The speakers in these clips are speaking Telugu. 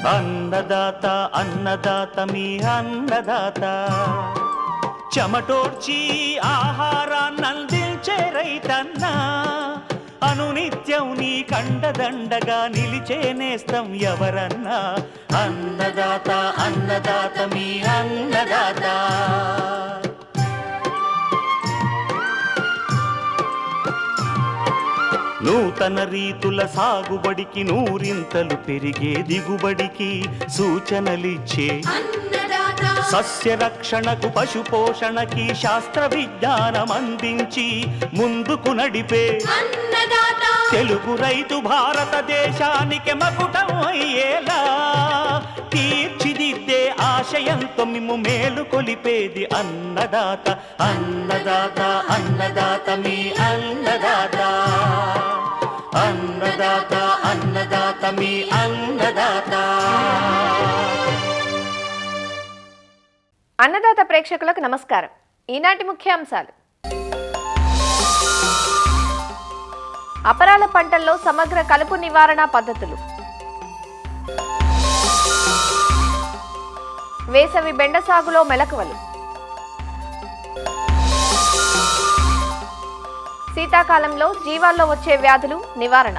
అన్నదాత అన్నదాత మీ అన్నదాత, చెమటోడ్చి ఆహారాన్నందించే రైతన్నా, అనునిత్యం నీ కండదండగా నిలిచే నేస్తం ఎవరన్నా. అన్నదాత అన్నదాత మీ అన్నదాత. నూతన రీతుల సాగుబడికి, నూరింతలు పెరిగే దిగుబడికి సూచనలిచ్చే సస్య రక్షణకు, పశు పోషణకి శాస్త్ర విజ్ఞానం అందించి ముందుకు నడిపే తెలుగు రైతు భారతదేశానికి మకుటం అయ్యేలా తీర్చిదిద్దే ఆశయంతో మిమ్ము మేలు కొలిపేది అన్నదాత. అన్నదాత అన్నదాత మీ అన్నదాత. అన్నదాత అన్నదాత మీ అన్నదాత. అన్నదాత ప్రేక్షకులకు నమస్కారం. ఈనాటి ముఖ్యాంశాలు: అపరాల పంటల్లో సమగ్ర కలుపు నివారణ పద్ధతులు, వేసవి బెండ సాగులో మెలకువలు, శీతాకాలంలో జీవాల్లో వచ్చే వ్యాధులు నివారణ,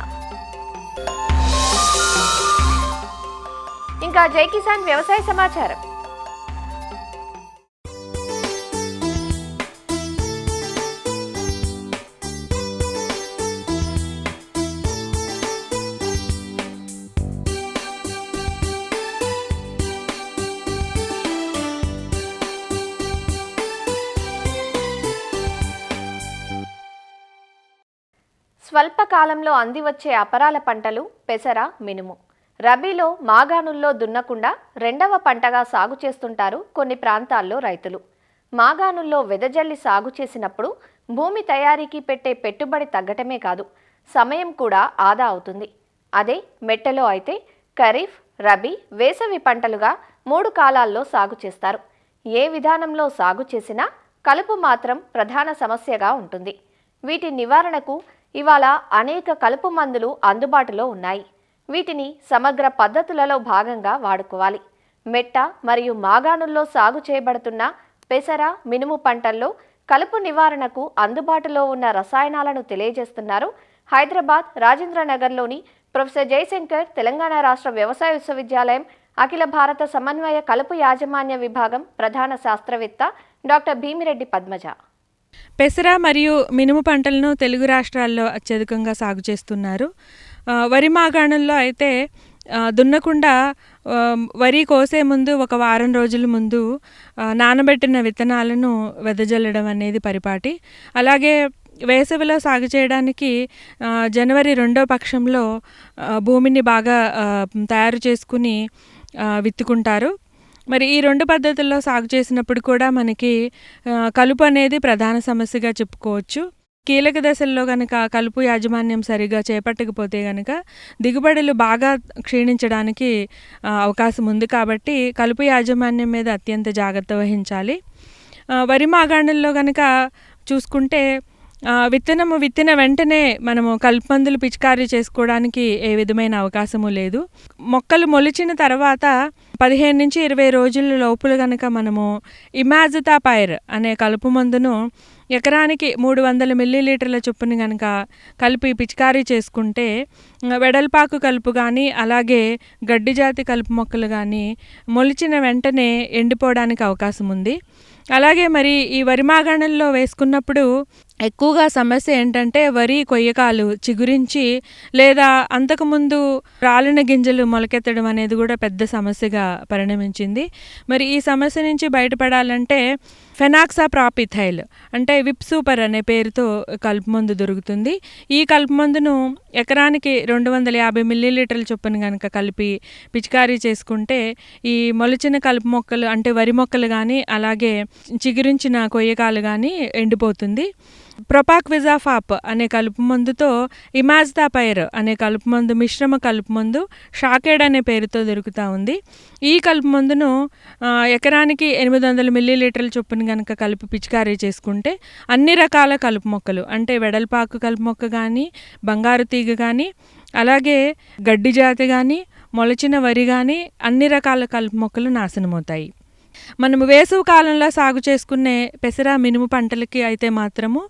ఇంకా జై కిసాన్ వ్యవసాయ సమాచారం. స్వల్పకాలంలో అందివచ్చే అపరాల పంటలు పెసర, మినుము. రబీలో మాగాణుల్లో దున్నకుండా రెండవ పంటగా సాగు చేస్తుంటారు కొన్ని ప్రాంతాల్లో రైతులు. మాగాణుల్లో వెదజల్లి సాగు చేసినప్పుడు భూమి తయారీకి పెట్టే పెట్టుబడి తగ్గటమే కాదు, సమయం కూడా ఆదా అవుతుంది. అదే మెట్టలో అయితే ఖరీఫ్, రబీ, వేసవి పంటలుగా 3 కాలాల్లో సాగు చేస్తారు. ఏ విధానంలో సాగు చేసినా కలుపు మాత్రం ప్రధాన సమస్యగా ఉంటుంది. వీటి నివారణకు ఇవాళ అనేక కలుపు మందులు అందుబాటులో ఉన్నాయి. వీటిని సమగ్ర పద్ధతులలో భాగంగా వాడుకోవాలి. మెట్ట మరియు మాగాణుల్లో సాగు చేయబడుతున్న పెసర, మినుము పంటల్లో కలుపు నివారణకు అందుబాటులో ఉన్న రసాయనాలను తెలియజేస్తున్నారు హైదరాబాద్ రాజేంద్రనగర్లోని ప్రొఫెసర్ జయశంకర్ తెలంగాణ రాష్ట్ర వ్యవసాయ విశ్వవిద్యాలయం అఖిల భారత సమన్వయ కలుపు యాజమాన్య విభాగం ప్రధాన శాస్త్రవేత్త డాక్టర్ భీమిరెడ్డి పద్మజ. పెసర మరియు మినుము పంటలను తెలుగు రాష్ట్రాల్లో అత్యధికంగా సాగు చేస్తున్నారు. వరి మాగాణంలో అయితే దున్నకుండా వరి కోసే ముందు ఒక వారం రోజుల ముందు నానబెట్టిన విత్తనాలను వెదజల్లడం అనేది పరిపాటి. అలాగే వేసవిలో సాగు చేయడానికి జనవరి 2వ పక్షంలో భూమిని బాగా తయారు చేసుకుని విత్తుకుంటారు. మరి ఈ 2 పద్ధతుల్లో సాగు చేసినప్పుడు కూడా మనకి కలుపు అనేది ప్రధాన సమస్యగా చెప్పుకోవచ్చు. కీలక దశల్లో కనుక కలుపు యాజమాన్యం సరిగా చేపట్టకపోతే కనుక దిగుబడులు బాగా క్షీణించడానికి అవకాశం ఉంది. కాబట్టి కలుపు యాజమాన్యం మీద అత్యంత జాగ్రత్త వహించాలి. వరి మాగాణుల్లో కనుక చూసుకుంటే విత్తిన వెంటనే మనము కలుపు మందులు పిచికారీ చేసుకోవడానికి ఏ విధమైన అవకాశము లేదు. మొక్కలు మొలిచిన తర్వాత 15 నుంచి 20 రోజుల లోపల కనుక మనము ఇమాజితాపైర్ అనే కలుపు మందును ఎకరానికి 300 మిల్లీలీటర్ల చొప్పున కనుక కలిపి పిచికారీ చేసుకుంటే వెడల్పాకు కలుపు కానీ అలాగే గడ్డి జాతి కలుపు మొక్కలు కానీ మొలిచిన వెంటనే ఎండిపోవడానికి అవకాశం ఉంది. అలాగే మరి ఈ వరి మాగాణంలో వేసుకున్నప్పుడు ఎక్కువగా సమస్య ఏంటంటే వరి కొయ్యకాలు చిగురించి లేదా అంతకుముందు రాలిన గింజలు మొలకెత్తడం అనేది కూడా పెద్ద సమస్యగా పరిణమించింది. మరి ఈ సమస్య నుంచి బయటపడాలంటే ఫెనాక్సాప్రాపిథైల్ అంటే విప్ సూపర్ అనే పేరుతో కలుపు మందు దొరుకుతుంది. ఈ కలుపు మందును ఎకరానికి 250 మిల్లీలీటర్ల చొప్పున కనుక కలిపి పిచికారీ చేసుకుంటే ఈ మొలిచిన కలుపు మొక్కలు అంటే వరి మొక్కలు కానీ అలాగే చిగురించిన కొయ్యకాలు కానీ ఎండిపోతుంది. ప్రొపాక్విజాఫాప్ అనే కలుపు మందుతో ఇమాజితాపైర్ అనే కలుపు మందు మిశ్రమ కలుపు మందు షాకేడ్ అనే పేరుతో దొరుకుతూ ఉంది. ఈ కలుపు మందును ఎకరానికి 800 మిల్లీలీటర్ల చొప్పున కనుక కలిపి పిచికారీ చేసుకుంటే అన్ని రకాల కలుపు మొక్కలు అంటే వెడల్పాకు కలుపు మొక్క కానీ బంగారు తీగ కానీ అలాగే గడ్డి జాతి కానీ మొలచిన వరి కానీ అన్ని రకాల కలుపు మొక్కలు నాశనమవుతాయి. మనము వేసవి కాలంలో సాగు చేసుకునే పెసర మినుము పంటలకి అయితే మాత్రము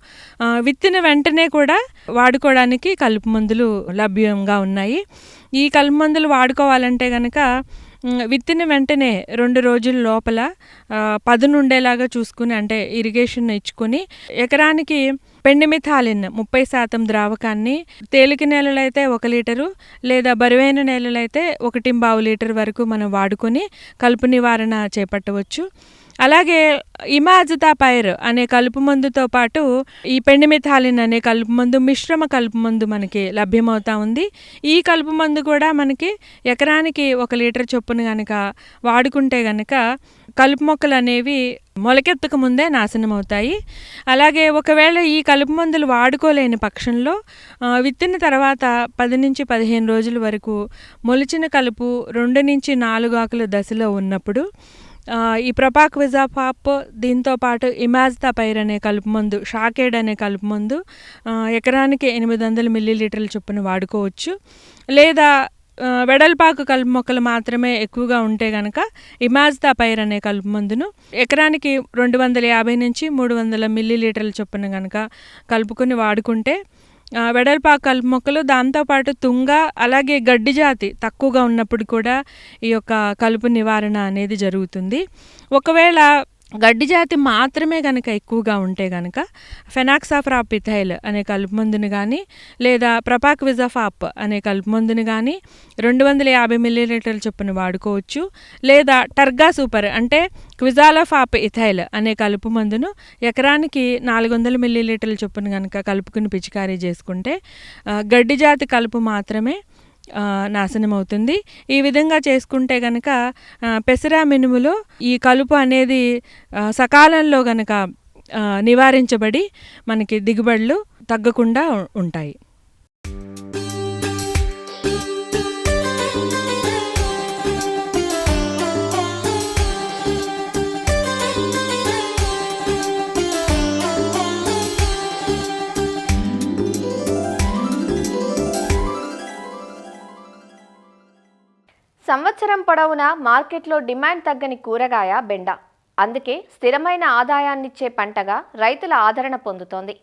విత్తిన వెంటనే కూడా వాడుకోవడానికి కలుపు మందులు లభ్యంగా ఉన్నాయి. ఈ కలుపు మందులు వాడుకోవాలంటే కనుక విత్తిన వెంటనే 2 రోజుల లోపల పదునుండేలాగా చూసుకుని, అంటే ఇరిగేషన్ ఇచ్చుకొని ఎకరానికి పెండిమిథాలిన్ 30% ద్రావకాన్ని తేలిక నేలలైతే 1 లీటరు లేదా బరువైన నేలలైతే 1.5 లీటర్ వరకు మనం వాడుకొని కలుపు నివారణ చేపట్టవచ్చు. అలాగే ఇమాజితాపైర్ అనే కలుపు మందుతో పాటు ఈ పెండిమిథాలిన్ అనే కలుపు మందు, మిశ్రమ కలుపు మందు మనకి లభ్యమవుతా ఉంది. ఈ కలుపు మందు కూడా మనకి ఎకరానికి 1 లీటర్ చొప్పున కనుక వాడుకుంటే కనుక కలుపు మొక్కలు అనేవి మొలకెత్తక ముందే నాశనం అవుతాయి. అలాగే ఒకవేళ ఈ కలుపు మందులు వాడుకోలేని పక్షంలో విత్తిన తర్వాత 10 నుంచి 15 రోజుల వరకు మొలిచిన కలుపు 2 నుంచి 4 ఆకుల దశలో ఉన్నప్పుడు ఈ ప్రొపాక్విజాపాప్ దీంతో పాటు ఇమాజితాపైర్ అనే కలుపు మందు, షాకేడ్ అనే కలుపు మందు ఎకరానికి 800 మిల్లీలీటర్ల చొప్పున వాడుకోవచ్చు. లేదా వెడల్పాకు కలుపు మొక్కలు మాత్రమే ఎక్కువగా ఉంటే కనుక ఇమాజితాపైర్ అనే కలుపు మందును ఎకరానికి 250 నుంచి 300 మిల్లీలీటర్ల చొప్పున కనుక కలుపుకొని వాడుకుంటే వెడల్పాకు కలుపు మొక్కలు, దాంతోపాటు తుంగ అలాగే గడ్డి జాతి తక్కువగా ఉన్నప్పుడు కూడా ఈ యొక్క కలుపు నివారణ అనేది జరుగుతుంది. ఒకవేళ గడ్డి జాతి మాత్రమే కనుక ఎక్కువగా ఉంటే కనుక ఫెనాక్సాఫ్రాపిథైల్ అనే కలుపు మందుని కానీ లేదా ప్రొపాక్విజాపాప్ అనే కలుపు మందుని కానీ 250 మిల్లీలీటర్ల చొప్పున వాడుకోవచ్చు. లేదా టర్గా సూపర్ అంటే క్విజాలోఫాప్ ఇథైల్ అనే కలుపు మందును ఎకరానికి 400 మిల్లీలీటర్ల చొప్పున కనుక కలుపుకుని పిచికారీ చేసుకుంటే గడ్డి జాతి కలుపు మాత్రమే నాశనం అవుతుంది. ఈ విధంగా చేసుకుంటే గనక పెసర మినుములో ఈ కలుపు అనేది సకాలంలో గనక నివారించబడి మనకి దిగుబడులు తగ్గకుండా ఉంటాయి. సంవత్సరం పొడవునా మార్కెట్లో డిమాండ్ తగ్గని కూరగాయ బెండ. అందుకే స్థిరమైన ఆదాయాన్నిచ్చే పంటగా రైతుల ఆదరణ పొందుతోంది.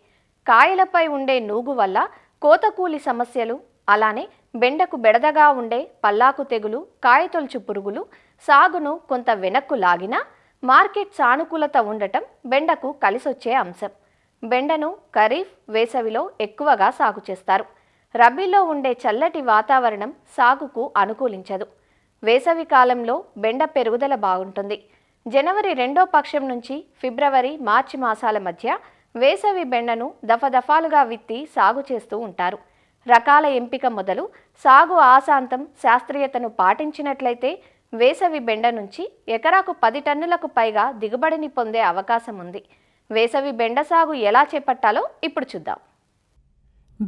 కాయలపై ఉండే నూగు వల్ల కోతకూలి సమస్యలు, అలానే బెండకు బెడదగా ఉండే పల్లాకు తెగులు, కాయతొలుచు పురుగులు సాగును కొంత వెనక్కు లాగినా మార్కెట్ సానుకూలత ఉండటం బెండకు కలిసొచ్చే అంశం. బెండను ఖరీఫ్, వేసవిలో ఎక్కువగా సాగు చేస్తారు. రబీలో ఉండే చల్లటి వాతావరణం సాగుకు అనుకూలించదు. వేసవి కాలంలో బెండ పెరుగుదల బాగుంటుంది. జనవరి 2వ పక్షం నుంచి ఫిబ్రవరి, మార్చి మాసాల మధ్య వేసవి బెండను దఫదఫాలుగా విత్తి సాగు చేస్తూ ఉంటారు. రకాల ఎంపిక మొదలు సాగు ఆశాంతం శాస్త్రీయతను పాటించినట్లయితే వేసవి బెండ నుంచి ఎకరాకు 10 టన్నులకు పైగా దిగుబడిని పొందే అవకాశం ఉంది. వేసవి బెండ సాగు ఎలా చేపట్టాలో ఇప్పుడు చూద్దాం.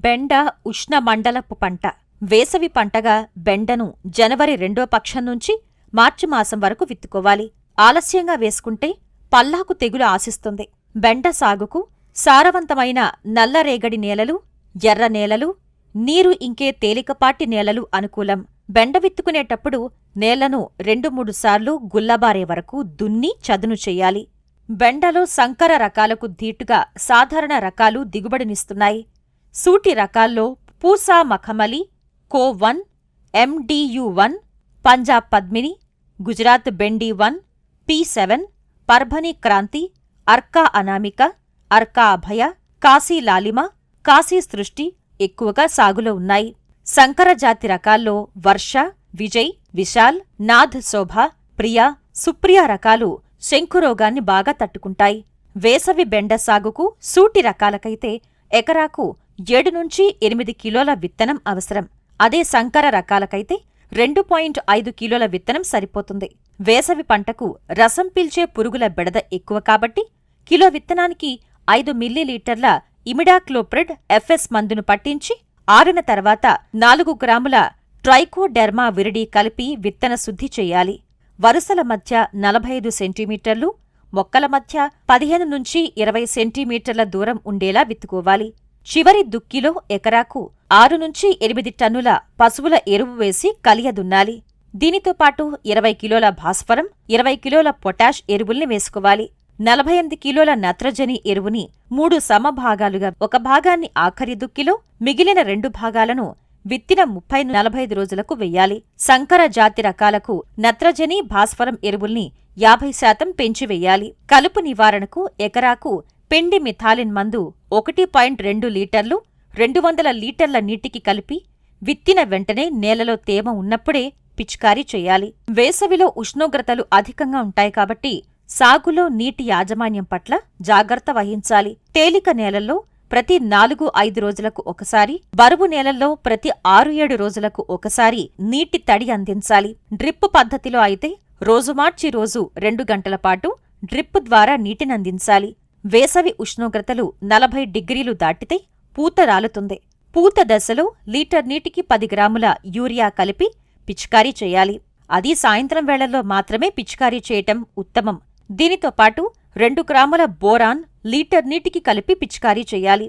బెండ ఉష్ణ మండలపు పంట. వేసవి పంటగా బెండను జనవరి 2వ పక్షం నుంచి మార్చి మాసం వరకు విత్తుకోవాలి. ఆలస్యంగా వేసుకుంటే పల్లాకు తెగులు ఆశిస్తుంది. బెండ సాగుకు సారవంతమైన నల్లరేగడి నేలలు, ఎర్ర నేలలు, నీరు ఇంకే తేలికపాటి నేలలు అనుకూలం. బెండ విత్తుకునేటప్పుడు నేలను 2-3 సార్లు గుల్లబారే వరకు దున్ని చదును చెయ్యాలి. బెండలో సంకర రకాలకు ధీటుగా సాధారణ రకాలు దిగుబడినిస్తున్నాయి. సూటి రకాల్లో పూసా మఖమలి, కో-1, MDU-1, పంజాబ్ పద్మిని, గుజరాత్ బెండి-1, P7, పర్భని క్రాంతి, అర్కా అనామిక, అర్కా అభయ, కాశీ లాలిమ, కాశీ సృష్టి ఎక్కువగా సాగులో ఉన్నాయి. సంకర జాతి రకాల్లో వర్ష, విజయ్, విశాల్, నాథ్ శోభ, ప్రియా, సుప్రియ రకాలు శంకురోగాన్ని బాగా తట్టుకుంటాయి. వేసవి బెండ సాగుకు సూటి రకాలకైతే ఎకరాకు 7 నుంచి 8 కిలోల విత్తనం అవసరం. అదే సంకర రకాలకైతే 2.5 కిలోల విత్తనం సరిపోతుంది. వేసవి పంటకు రసం పీల్చే పురుగుల బెడద ఎక్కువ కాబట్టి కిలో విత్తనానికి 5 మిల్లీలీటర్ల ఇమిడాక్లోప్రిడ్ FS మందును పట్టించి ఆరిన తర్వాత 4 గ్రాముల ట్రైకోడెర్మా విరిడి కలిపి విత్తన శుద్ధి చెయ్యాలి. వరుసల మధ్య 45 సెంటీమీటర్లు, మొక్కల మధ్య 15 నుంచి 20 సెంటీమీటర్ల దూరం ఉండేలా విత్తుకోవాలి. చివరి దుక్కిలో ఎకరాకు 6 నుంచి 8 టన్నుల పశువుల ఎరువు వేసి కలియదున్నాలి. దీనితో పాటు 20 కిలోల భాస్వరం, 20 కిలోల పొటాష్ ఎరువుల్ని వేసుకోవాలి. 48 కిలోల నత్రజని ఎరువుని 3 సమభాగాలుగా, ఒక భాగాన్ని ఆఖరి దుక్కిలో, మిగిలిన 2 భాగాలను విత్తిన 30-45 రోజులకు వెయ్యాలి. సంకర జాతి రకాలకు నత్రజని, భాస్వరం ఎరువుల్ని 50% పెంచి వెయ్యాలి. కలుపు నివారణకు ఎకరాకు పెండి మిథాలిన్ మందు 1.2 లీటర్లు 200 లీటర్ల నీటికి కలిపి విత్తిన వెంటనే నేలలో తేమ ఉన్నప్పుడే పిచికారీ చేయాలి. వేసవిలో ఉష్ణోగ్రతలు అధికంగా ఉంటాయి కాబట్టి సాగులో నీటి యాజమాన్యం పట్ల జాగ్రత్త వహించాలి. తేలిక నేలల్లో ప్రతి 4-5 రోజులకు ఒకసారి, బరువు నేలల్లో ప్రతి 6-7 రోజులకు ఒకసారి నీటి తడి అందించాలి. డ్రిప్ పద్ధతిలో అయితే రోజు మార్చి రోజు 2 గంటల పాటు డ్రిప్ ద్వారా నీటినందించాలి. వేసవి ఉష్ణోగ్రతలు 40 డిగ్రీలు దాటితే పూత రాలుతుంది. పూత దశలో లీటర్ నీటికి 10 గ్రాముల యూరియా కలిపి పిచికారీ చేయాలి. అది సాయంత్రం వేళల్లో మాత్రమే పిచికారీ చేయటం ఉత్తమం. దీనితో పాటు 2 గ్రాముల బోరాన్ లీటర్ నీటికి కలిపి పిచికారీ చేయాలి.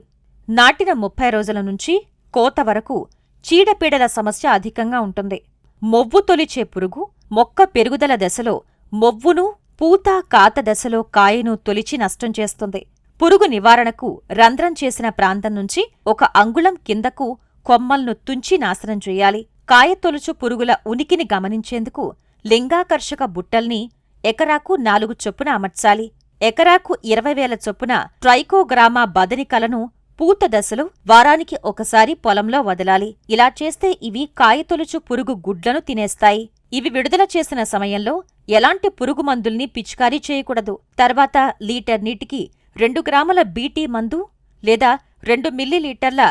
నాటిన 30 రోజుల నుంచి కోత వరకు చీడపీడల సమస్య అధికంగా ఉంటుంది. మొవ్వు తొలిచే పురుగు మొక్క పెరుగుదల దశలో మొవ్వును, పూత కాత దశలో కాయను తొలిచి నష్టం చేస్తుంది. పురుగు నివారణకు రంధ్రం చేసిన ప్రాంతం నుంచి 1 అంగుళం కిందకు కొమ్మల్ను తుంచి నాశనం చేయాలి. కాయతొలుచు పురుగుల ఉనికిని గమనించేందుకు లింగాకర్షక బుట్టల్ని ఎకరాకు 4 చొప్పున అమర్చాలి. ఎకరాకు 20,000 చొప్పున ట్రైకోగ్రామా బదనికలను పూత దశలో వారానికి ఒకసారి పొలంలో వదలాలి. ఇలా చేస్తే ఇవి కాయతొలుచు పురుగు గుడ్లను తినేస్తాయి. ఇవి విడుదల చేసిన సమయంలో ఎలాంటి పురుగు మందుల్ని పిచికారీ చేయకూడదు. తర్వాత లీటర్ నీటికి 2 గ్రాముల బీటీ మందు లేదా 2 మిల్లీలీటర్ల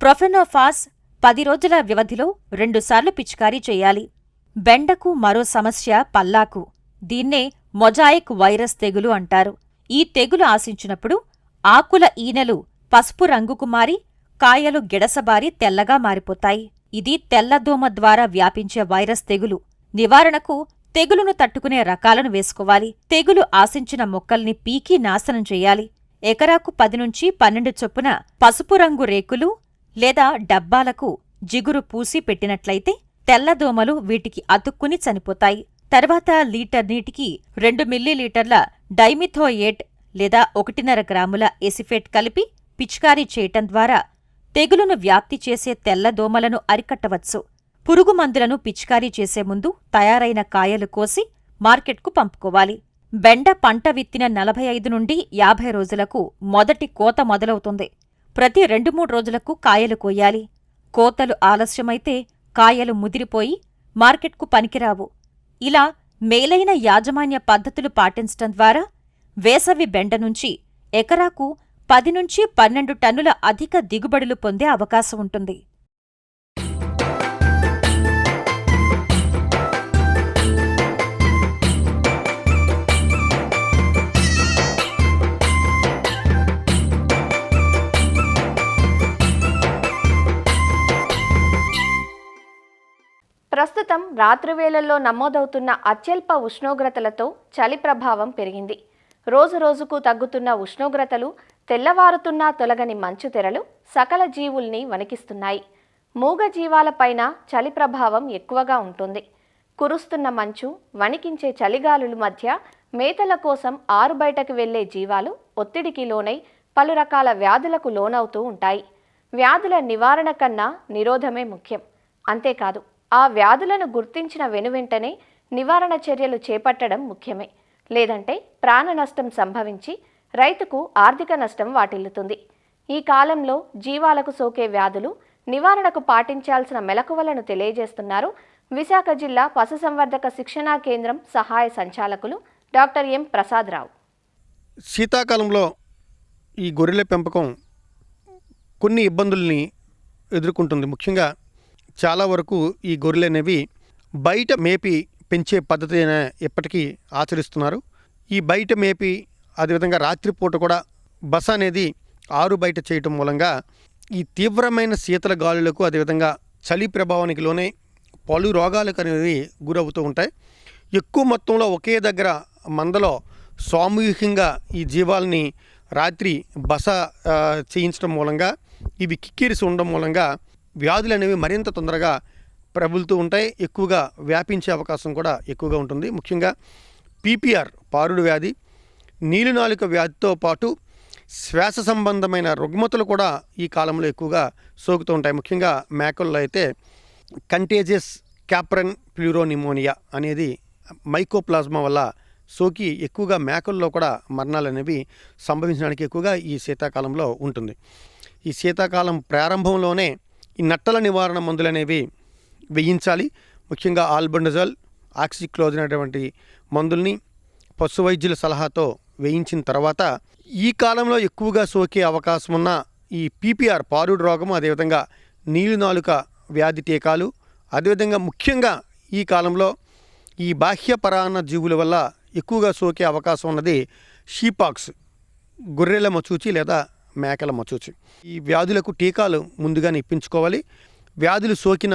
ప్రొఫెనోఫాస్ 10 రోజుల వ్యవధిలో 2 సార్లు పిచికారీ చేయాలి. బెండకు మరో సమస్య పల్లాకు. దీన్నే మొజాయిక్ వైరస్ తెగులు అంటారు. ఈ తెగులు ఆశించినప్పుడు ఆకుల ఈనెలు పసుపు రంగుకు మారి కాయలు గిడసబారి తెల్లగా మారిపోతాయి. ఇది తెల్లదోమ ద్వారా వ్యాపించే వైరస్ తెగులు. నివారణకు తెగులును తట్టుకునే రకాలను వేసుకోవాలి. తెగులు ఆశించిన మొక్కల్ని పీకి నాశనం చెయ్యాలి. ఎకరాకు 10-12 చొప్పున పసుపు రంగు రేకులు లేదా డబ్బాలకు జిగురు పూసి పెట్టినట్లయితే తెల్లదోమలు వీటికి అతుక్కుని చనిపోతాయి. తర్వాత లీటర్ నీటికి 2 మిల్లీలీటర్ల డైమిథోయేట్ లేదా 1.5 గ్రాముల ఎసిఫేట్ కలిపి పిచికారీ చేయటం ద్వారా తెగులును వ్యాప్తి చేసే తెల్లదోమలను అరికట్టవచ్చు. పురుగు మందులను పిచికారీ చేసే ముందు తయారైన కాయలు కోసి మార్కెట్కు పంపుకోవాలి. బెండ పంట విత్తిన 45 నుండి 50 రోజులకు మొదటి కోత మొదలవుతుంది. ప్రతి 2-3 రోజులకు కాయలు కోయాలి. కోతలు ఆలస్యమైతే కాయలు ముదిరిపోయి మార్కెట్కు పనికిరావు. ఇలా మేలైన యాజమాన్య పద్ధతులు పాటించటం ద్వారా వేసవి బెండ నుంచి ఎకరాకు 10-12 టన్నుల అధిక దిగుబడులు పొందే అవకాశం ఉంటుంది. ప్రస్తుతం రాత్రివేళల్లో నమోదవుతున్న అత్యల్ప ఉష్ణోగ్రతలతో చలి ప్రభావం పెరిగింది. రోజురోజుకు తగ్గుతున్న ఉష్ణోగ్రతలు, తెల్లవారుతున్నా తొలగని మంచు తెరలు సకల జీవుల్ని వణికిస్తున్నాయి. మూగ జీవాలపైన చలి ప్రభావం ఎక్కువగా ఉంటుంది. కురుస్తున్న మంచు, వణికించే చలిగాలుల మధ్య మేతల కోసం ఆరుబయటకు వెళ్లే జీవాలు ఒత్తిడికి లోనై పలు రకాల వ్యాధులకు లోనవుతూ ఉంటాయి. వ్యాధుల నివారణ కన్నా నిరోధమే ముఖ్యం. అంతేకాదు, ఆ వ్యాధులను గుర్తించిన వెనువెంటనే నివారణ చర్యలు చేపట్టడం ముఖ్యమే. లేదంటే ప్రాణ నష్టం సంభవించి రైతుకు ఆర్థిక నష్టం వాటిల్లుతుంది. ఈ కాలంలో జీవాలకు సోకే వ్యాధులు నివారణకు పాటించాల్సిన మెలకువలను తెలియజేస్తున్నారు విశాఖ జిల్లా పశుసంవర్ధక శిక్షణా కేంద్రం సహాయ సంచాలకులు డాక్టర్ ఎం ప్రసాదరావు. శీతాకాలంలో ఈ గొర్రెల పెంపకం కొన్ని ఇబ్బందుల్ని ఎదుర్కొంటుంది. ముఖ్యంగా చాలా వరకు ఈ గొర్రెలు అనేవి బయట మేపి పెంచే పద్ధతి ఎప్పటికీ ఆచరిస్తున్నారు. ఈ బయట మేపి అదేవిధంగా రాత్రిపూట కూడా బస అనేది ఆరు బయట చేయటం మూలంగా ఈ తీవ్రమైన శీతల గాలులకు అదేవిధంగా చలి ప్రభావానికి లోనే పలు రోగాలకు అనేవి గురవుతూ ఉంటాయి. ఎక్కువ మొత్తంలో ఒకే దగ్గర మందలో సామూహికంగా ఈ జీవాలని రాత్రి బస చేయించడం మూలంగా ఇవి కిక్కిరిసి ఉండడం మూలంగా వ్యాధులు అనేవి మరింత తొందరగా ప్రబలుతూ ఉంటాయి, ఎక్కువగా వ్యాపించే అవకాశం కూడా ఎక్కువగా ఉంటుంది. ముఖ్యంగా పీపీఆర్ పారుడు వ్యాధి, నీలినాలుక వ్యాధితో పాటు శ్వాస సంబంధమైన రుగ్మతలు కూడా ఈ కాలంలో ఎక్కువగా సోకుతూ ఉంటాయి. ముఖ్యంగా మేకల్లో అయితే కంటేజియస్ క్యాప్రన్ ప్లూరోనిమోనియా అనేది మైకోప్లాజ్మా వల్ల సోకి ఎక్కువగా మేకల్లో కూడా మరణాలు అనేవి సంభవించడానికి ఎక్కువగా ఈ శీతాకాలంలో ఉంటుంది. ఈ శీతాకాలం ప్రారంభంలోనే ఈ నట్టల నివారణ మందులు అనేవి వేయించాలి. ముఖ్యంగా ఆల్బెండజోల్, ఆక్సిక్లోజన్ అనేటువంటి మందుల్ని పశు వైద్యుల సలహాతో వేయించిన తర్వాత ఈ కాలంలో ఎక్కువగా సోకే అవకాశం ఉన్న ఈ పీపీఆర్ పారుడు రోగము, అదేవిధంగా నీలినాలుక వ్యాధి టీకాలు, అదేవిధంగా ముఖ్యంగా ఈ కాలంలో ఈ బాహ్య పరాన్న జీవుల వల్ల ఎక్కువగా సోకే అవకాశం ఉన్నది షీపాక్స్, గొర్రెల మచూచి లేదా మేకల మచూచి. ఈ వ్యాధులకు టీకాలు ముందుగానే ఇప్పించుకోవాలి. వ్యాధులు సోకిన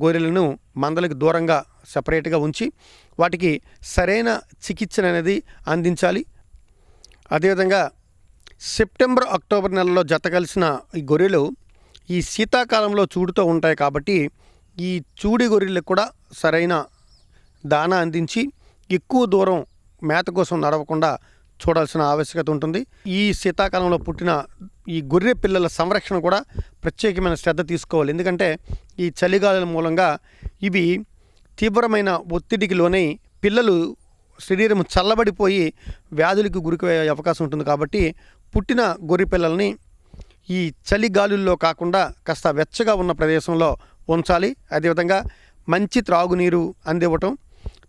గొర్రెలను మందలకు దూరంగా సపరేట్గా ఉంచి వాటికి సరైన చికిత్స అనేది అందించాలి. అదేవిధంగా సెప్టెంబర్, అక్టోబర్ నెలలో జత కలిసిన ఈ గొర్రెలు ఈ శీతాకాలంలో చూడుతూ ఉంటాయి కాబట్టి ఈ చూడి గొర్రెలకు కూడా సరైన దానా అందించి ఎక్కువ దూరం మేత కోసం నడవకుండా చూడాల్సిన ఆవశ్యకత ఉంటుంది. ఈ శీతాకాలంలో పుట్టిన ఈ గొర్రె పిల్లల సంరక్షణ కూడా ప్రత్యేకమైన శ్రద్ధ తీసుకోవాలి. ఎందుకంటే ఈ చలిగాలుల మూలంగా ఇవి తీవ్రమైన ఒత్తిడికి లోనై పిల్లలు శరీరం చల్లబడిపోయి వ్యాధులకు గురికయ్యే అవకాశం ఉంటుంది. కాబట్టి పుట్టిన గొర్రె పిల్లల్ని ఈ చలి గాలుల్లో కాకుండా కాస్త వెచ్చగా ఉన్న ప్రదేశంలో ఉంచాలి. అదేవిధంగా మంచి త్రాగునీరు అందివ్వటం,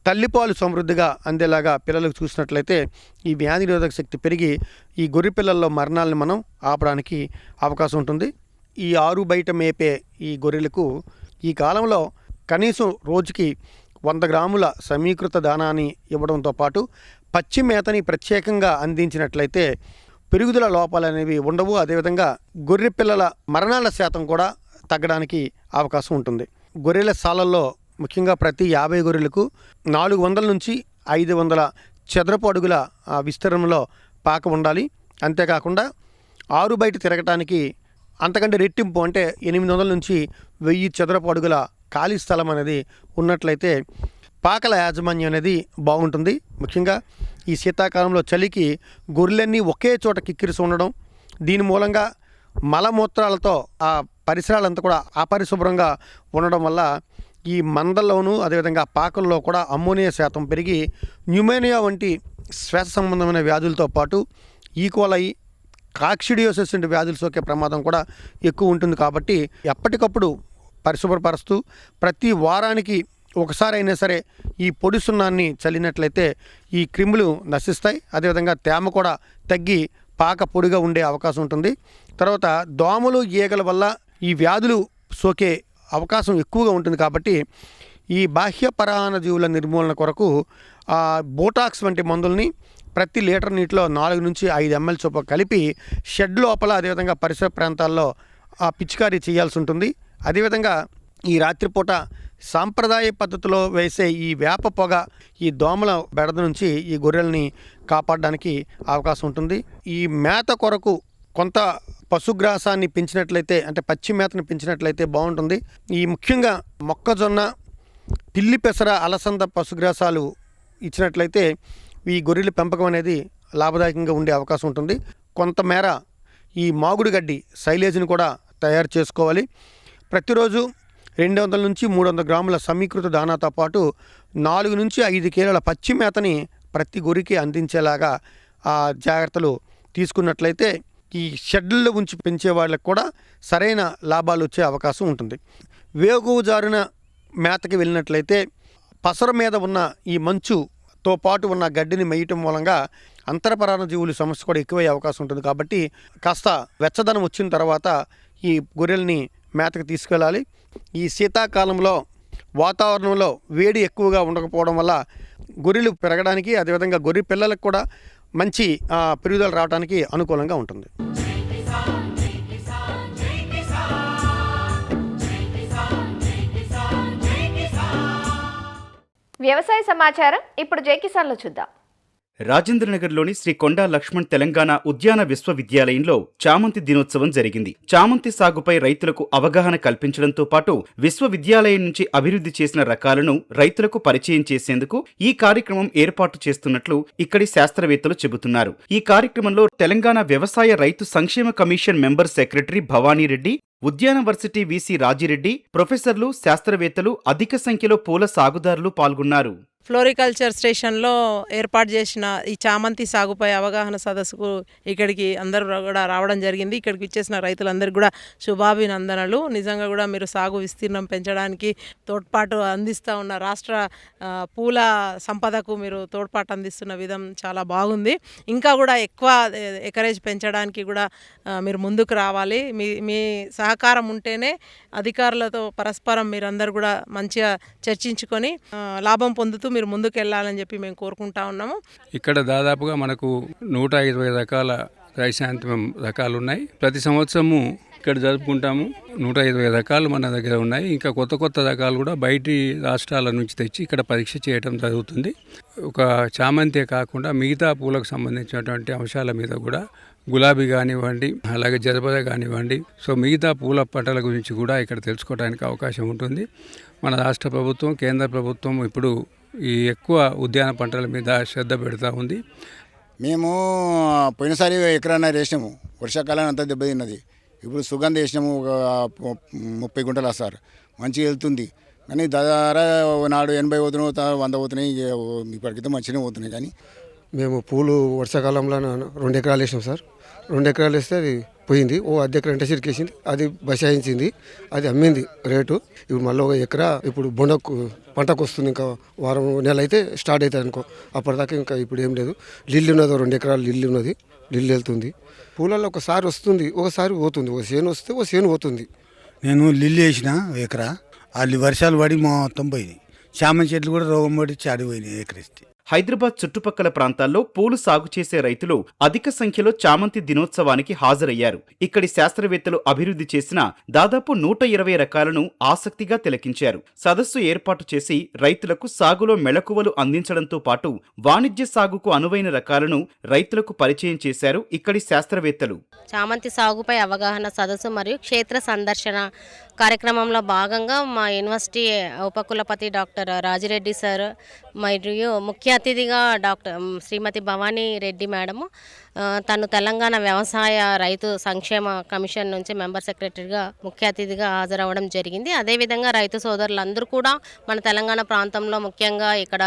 తల్లిపాలు సమృద్ధిగా అందేలాగా పిల్లలకు చూసినట్లయితే ఈ వ్యాధి నిరోధక శక్తి పెరిగి ఈ గొర్రె పిల్లల్లో మరణాలను మనం ఆపడానికి అవకాశం ఉంటుంది. ఈ ఆరు బయట మేపే ఈ గొర్రెలకు ఈ కాలంలో కనీసం రోజుకి 100 గ్రాముల సమీకృత దానాన్ని ఇవ్వడంతో పాటు పచ్చి మేతని ప్రత్యేకంగా అందించినట్లయితే పెరుగుదల లోపాలు అనేవి ఉండవు. అదేవిధంగా గొర్రె పిల్లల మరణాల శాతం కూడా తగ్గడానికి అవకాశం ఉంటుంది. గొర్రెల సాలల్లో ముఖ్యంగా ప్రతి 50 గొర్రెలకు 400 నుంచి 500 చదరపు అడుగుల విస్తీర్ణంలో పాక ఉండాలి. అంతేకాకుండా ఆరు బయట తిరగటానికి అంతకంటే రెట్టింపు అంటే 800 నుంచి 1000 చదరపు అడుగుల ఖాళీ స్థలం అనేది ఉన్నట్లయితే పాకల యాజమాన్యం అనేది బాగుంటుంది. ముఖ్యంగా ఈ శీతాకాలంలో చలికి గొర్రెలన్నీ ఒకే చోట కిక్కిరిసి ఉండడం, దీని మూలంగా మలమూత్రాలతో ఆ పరిసరాలంతా కూడా అపరిశుభ్రంగా ఉండడం వల్ల ఈ మందల్లోనూ అదేవిధంగా పాకల్లో కూడా అమ్మోనియా శాతం పెరిగి న్యూమోనియా వంటి శ్వాస సంబంధమైన వ్యాధులతో పాటు ఈకోలై, కాక్సిడియోసిస్ వంటి వ్యాధులు సోకే ప్రమాదం కూడా ఎక్కువ ఉంటుంది. కాబట్టి ఎప్పటికప్పుడు పరిశుభ్రపరుస్తూ ప్రతి వారానికి ఒకసారి అయినా సరే ఈ పొడి సున్నాన్ని చల్లినట్లయితే ఈ క్రిములు నశిస్తాయి. అదేవిధంగా తేమ కూడా తగ్గి పాక పొడిగా ఉండే అవకాశం ఉంటుంది. తర్వాత దోమలు, ఈగల వల్ల ఈ వ్యాధులు సోకే అవకాశం ఎక్కువగా ఉంటుంది. కాబట్టి ఈ బాహ్య పరాన్న జీవుల నిర్మూలన కొరకు బోటాక్స్ వంటి మందుల్ని ప్రతి లీటర్ నీటిలో 4 నుంచి 5 ml చొప్పున కలిపి షెడ్ లోపల అదేవిధంగా పరిసర ప్రాంతాల్లో పిచికారీ చేయాల్సి ఉంటుంది. అదేవిధంగా ఈ రాత్రిపూట సాంప్రదాయ పద్ధతిలో వేసే ఈ వేప పొగ ఈ దోమల బెడద నుంచి ఈ గొర్రెల్ని కాపాడడానికి అవకాశం ఉంటుంది. ఈ మేత కొరకు కొంత పశుగ్రాసాన్ని పెంచినట్లయితే అంటే పచ్చి మేతను పెంచినట్లయితే బాగుంటుంది. ఈ ముఖ్యంగా మొక్కజొన్న, పిల్లి పెసర, అలసంద పశుగ్రాసాలు ఇచ్చినట్లయితే ఈ గొర్రెల పెంపకం అనేది లాభదాయకంగా ఉండే అవకాశం ఉంటుంది. కొంతమేర ఈ మాగుడు గడ్డి సైలేజ్ని కూడా తయారు చేసుకోవాలి. ప్రతిరోజు 200 నుంచి 300 గ్రాముల సమీకృత దానాతో పాటు 4 నుంచి 5 కిలోల పచ్చి మేతని ప్రతి గొర్రెకి అందించేలాగా జాగ్రత్తలు తీసుకున్నట్లయితే ఈ షెడ్లలో ఉంచి పెంచే వాళ్ళకి కూడా సరైన లాభాలు వచ్చే అవకాశం ఉంటుంది. వేగువ జారిన మేతకి వెళ్ళినట్లయితే పసర మీద ఉన్న ఈ మంచుతో పాటు ఉన్న గడ్డిని మేయటం మూలంగా అంతరపరాన్న జీవుల సమస్య కూడా ఎక్కువయ్యే అవకాశం ఉంటుంది. కాబట్టి కాస్త వెచ్చదనం వచ్చిన తర్వాత ఈ గొర్రెల్ని మేతకు తీసుకెళ్ళాలి. ఈ శీతాకాలంలో వాతావరణంలో వేడి ఎక్కువగా ఉండకపోవడం వల్ల గొర్రెలు పెరగడానికి అదేవిధంగా గొర్రె పిల్లలకు కూడా మంచి పెరుగుదల రావడానికి అనుకూలంగా ఉంటుంది. వ్యవసాయ సమాచారం ఇప్పుడు జై కిసాన్లో చూద్దాం. రాజేంద్రనగర్లోని శ్రీ కొండా లక్ష్మణ్ తెలంగాణ ఉద్యాన విశ్వవిద్యాలయంలో చామంతి దినోత్సవం జరిగింది. చామంతి సాగుపై రైతులకు అవగాహన కల్పించడంతో పాటు విశ్వవిద్యాలయం నుంచి అభివృద్ధి చేసిన రకాలను రైతులకు పరిచయం చేసేందుకు ఈ కార్యక్రమం ఏర్పాటు చేస్తున్నట్లు ఇక్కడి శాస్త్రవేత్తలు చెబుతున్నారు. ఈ కార్యక్రమంలో తెలంగాణ వ్యవసాయ రైతు సంక్షేమ కమిషన్ మెంబర్ సెక్రటరీ భవానీరెడ్డి, ఉద్యానవర్సిటీ వీసీ రాజిరెడ్డి, ప్రొఫెసర్లు, శాస్త్రవేత్తలు, అధిక సంఖ్యలో పూల సాగుదారులు పాల్గొన్నారు. ఫ్లోరికల్చర్ స్టేషన్లో ఏర్పాటు చేసిన ఈ చామంతి సాగుపై అవగాహన సదస్సుకు ఇక్కడికి అందరూ కూడా రావడం జరిగింది. ఇక్కడికి ఇచ్చేసిన రైతులందరికీ కూడా శుభాభినందనలు. నిజంగా కూడా మీరు సాగు విస్తీర్ణం పెంచడానికి తోడ్పాటు అందిస్తూ ఉన్న రాష్ట్ర పూల సంపదకు మీరు తోడ్పాటు అందిస్తున్న విధం చాలా బాగుంది. ఇంకా కూడా ఎక్కువ ఎకరేజ్ పెంచడానికి కూడా మీరు ముందుకు రావాలి. మీ సహకారం ఉంటేనే అధికారులతో పరస్పరం మీరందరూ కూడా మంచిగా చర్చించుకొని లాభం పొందుతూ మీరు ముందుకు వెళ్ళాలని చెప్పి మేము కోరుకుంటా ఉన్నాము. ఇక్కడ దాదాపుగా మనకు 120 రకాల క్రైసాంథమం రకాలు ఉన్నాయి. ప్రతి సంవత్సరము ఇక్కడ జరుపుకుంటాము. 120 రకాలు మన దగ్గర ఉన్నాయి. ఇంకా కొత్త కొత్త రకాలు కూడా బయటి రాష్ట్రాల నుంచి తెచ్చి ఇక్కడ పరీక్ష చేయడం జరుగుతుంది. ఒక చామంతే కాకుండా మిగతా పూలకు సంబంధించినటువంటి అంశాల మీద కూడా గులాబీ కానివ్వండి, అలాగే జరబర కానివ్వండి, సో మిగతా పూల పంటల గురించి కూడా ఇక్కడ తెలుసుకోవడానికి అవకాశం ఉంటుంది. మన రాష్ట్ర ప్రభుత్వం, కేంద్ర ప్రభుత్వం ఇప్పుడు ఈ ఎక్కువ ఉద్యాన పంటల మీద శ్రద్ధ పెడతా ఉంది. మేము పోయినసారి ఎకరాన్నర వేసినాము. వర్షాకాలం అంతా దెబ్బతిన్నది. ఇప్పుడు సుగంధ వేసినాము. ఒక 30 గుంటలు వస్తారు. మంచిగా వెళ్తుంది. కానీ దాదాపు నాడు 80 పోతున్నాయి, 100 పోతున్నాయి. ఇప్పటికైతే మంచిగానే పోతున్నాయి. కానీ మేము పూలు వర్షాకాలంలో 2 ఎకరాలు వేసినాం సార్. 2 ఎకరాలు వేస్తే అది పోయింది. ఓ అర్ధ ఎకరా ఎంట చిరికేసింది. అది బసాయించింది. అది అమ్మింది రేటు. ఇప్పుడు మళ్ళీ 1 ఎకరా ఇప్పుడు బొండకు పంటకు వస్తుంది. ఇంకా వారం నెల అయితే స్టార్ట్ అవుతుంది అనుకో. అప్పటిదాకా ఇంకా ఇప్పుడు ఏం లేదు. లిల్లు ఉన్నది, 2 ఎకరాలు లిల్లు ఉన్నది. లిల్లు వెళ్తుంది. పూలలో ఒకసారి వస్తుంది, ఒకసారి పోతుంది. ఒక చేను వస్తే ఒక చేను పోతుంది. నేను లిల్లు వేసిన ఎకరా. వాళ్ళు వర్షాలు పడి మొత్తం పోయినాయి. చామంతి చెట్లు కూడా రోగం పడి చాడిపోయినాయి ఎకరేస్తే. హైదరాబాద్ చుట్టుపక్కల ప్రాంతాల్లో పూలు సాగు చేసే రైతులు అధిక సంఖ్యలో చామంతి దినోత్సవానికి హాజరయ్యారు. ఇక్కడి శాస్త్రవేత్తలు అభివృద్ధి చేసిన దాదాపు 120 రకాలను ఆసక్తిగా తిలకించారు. సదస్సు ఏర్పాటు చేసి రైతులకు సాగులో మెళకువలు అందించడంతో పాటు వాణిజ్య సాగుకు అనువైన రకాలను రైతులకు పరిచయం చేశారు ఇక్కడి శాస్త్రవేత్తలు. చామంతి సాగుపై అవగాహన సదస్సు మరియు క్షేత్ర సందర్శన కార్యక్రమంలో భాగంగా మా యూనివర్సిటీ ఉపకులపతి డాక్టర్ రాజిరెడ్డి సార్ మరియు ముఖ్య అతిథిగా డాక్టర్ శ్రీమతి భవానీ రెడ్డి మేడము, తను తెలంగాణ వ్యవసాయ రైతు సంక్షేమ కమిషన్ నుంచి మెంబర్ సెక్రటరీగా ముఖ్య అతిథిగా హాజరవ్వడం జరిగింది. అదేవిధంగా రైతు సోదరులందరూ కూడా మన తెలంగాణ ప్రాంతంలో ముఖ్యంగా ఇక్కడ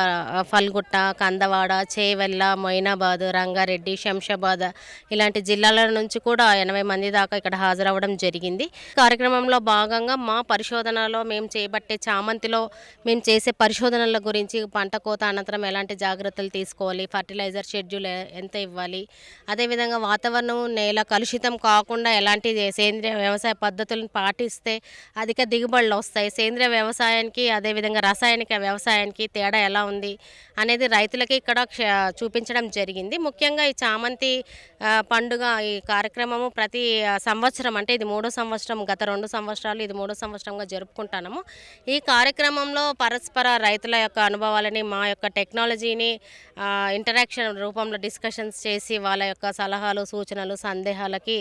ఫల్గుట్ట, కందవాడ, చేవెళ్ళ, మొయినాబాద్, రంగారెడ్డి, శంషాబాద్ ఇలాంటి జిల్లాల నుంచి కూడా 80 మంది దాకా ఇక్కడ హాజరవ్వడం జరిగింది. కార్యక్రమంలో భాగంగా మా పరిశోధనలో మేము చేపట్టే చామంతిలో మేము చేసే పరిశోధనల గురించి, పంట కోత అనంతరం ఎలాంటి జాగ్రత్తలు తీసుకోవాలి, ఫర్టిలైజర్ షెడ్యూల్ ఎంత ఇవ్వాలి, అదేవిధంగా వాతావరణం, నేల కలుషితం కాకుండా ఎలాంటి సేంద్రియ వ్యవసాయ పద్ధతులను పాటిస్తే అధిక దిగుబడులు వస్తాయి, సేంద్రియ వ్యవసాయానికి అదేవిధంగా రాసాయనిక వ్యవసాయానికి తేడా ఎలా ఉంది అనేది రైతులకి ఇక్కడ చూపించడం జరిగింది. ముఖ్యంగా ఈ చామంతి పండుగ ఈ కార్యక్రమము ప్రతి సంవత్సరం, అంటే ఇది 3వ సంవత్సరం, గత 2 సంవత్సరాలు ఇది 3వ సంవత్సరంగా జరుపుకుంటున్నాము. ఈ కార్యక్రమంలో పరస్పర రైతుల యొక్క అనుభవాలని, మా యొక్క టెక్నాలజీని ఇంటరాక్షన్ రూపంలో డిస్కషన్స్ చేసి వాళ్ళ యొక్క సలహాలు, సూచనలు, సందేహాలకి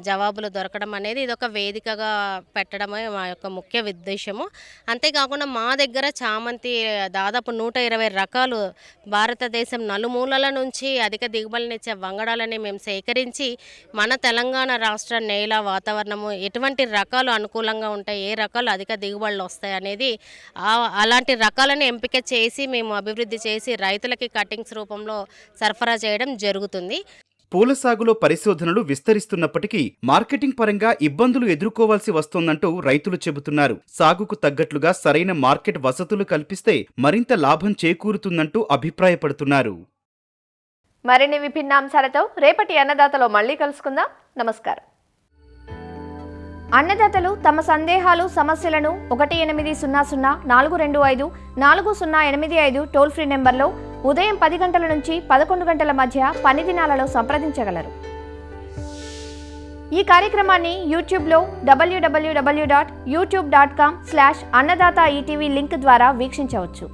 జవాబులు దొరకడం అనేది ఇది ఒక వేదికగా పెట్టడమే మా యొక్క ముఖ్య ఉద్దేశము. అంతేకాకుండా మా దగ్గర చామంతి దాదాపు 120 రకాలు భారతదేశం నలుమూలల నుంచి అధిక దిగుబడినిచ్చే వంగడాలని మేము సేకరించి మన తెలంగాణ రాష్ట్ర నేల, వాతావరణము ఎటువంటి రకాలు అనుకూలంగా ఉంటాయి, ఏ రకాలు అధిక దిగుబడులు వస్తాయి అనేది అలాంటి రకాలను ఎంపిక చేసి మేము అభివృద్ధి చేసి రైతులకి కటింగ్స్ రూపంలో సరఫరా చేయడం జరుగుతుంది. పూల సాగులో పరిశోధనలు విస్తరిస్తున్నప్పటికీ మార్కెటింగ్ పరంగా ఇబ్బందులు ఎదుర్కోవాల్సి వస్తోందంటూ రైతులు చెబుతున్నారు. సాగుకు తగ్గట్లుగా సరైన మార్కెట్ వసతులు కల్పిస్తే మరింత లాభం చేకూరుతుందంటూ అభిప్రాయపడుతున్నారు. మరిన్ని విభిన్న అంశాలతో రేపటి అన్నదాతలో మళ్ళీ కలుసుకుందాం. నమస్కారం. అన్నదాతలు తమ సందేహాలు, సమస్యలను 1800-425-4085 టోల్ ఫ్రీ నెంబర్లో ఉదయం 10 గంటల నుంచి 11 గంటల మధ్య పని దినాలలో సంప్రదించగలరు. ఈ కార్యక్రమాన్ని యూట్యూబ్లో www.youtube.com/annadaata ETV లింక్ ద్వారా వీక్షించవచ్చు.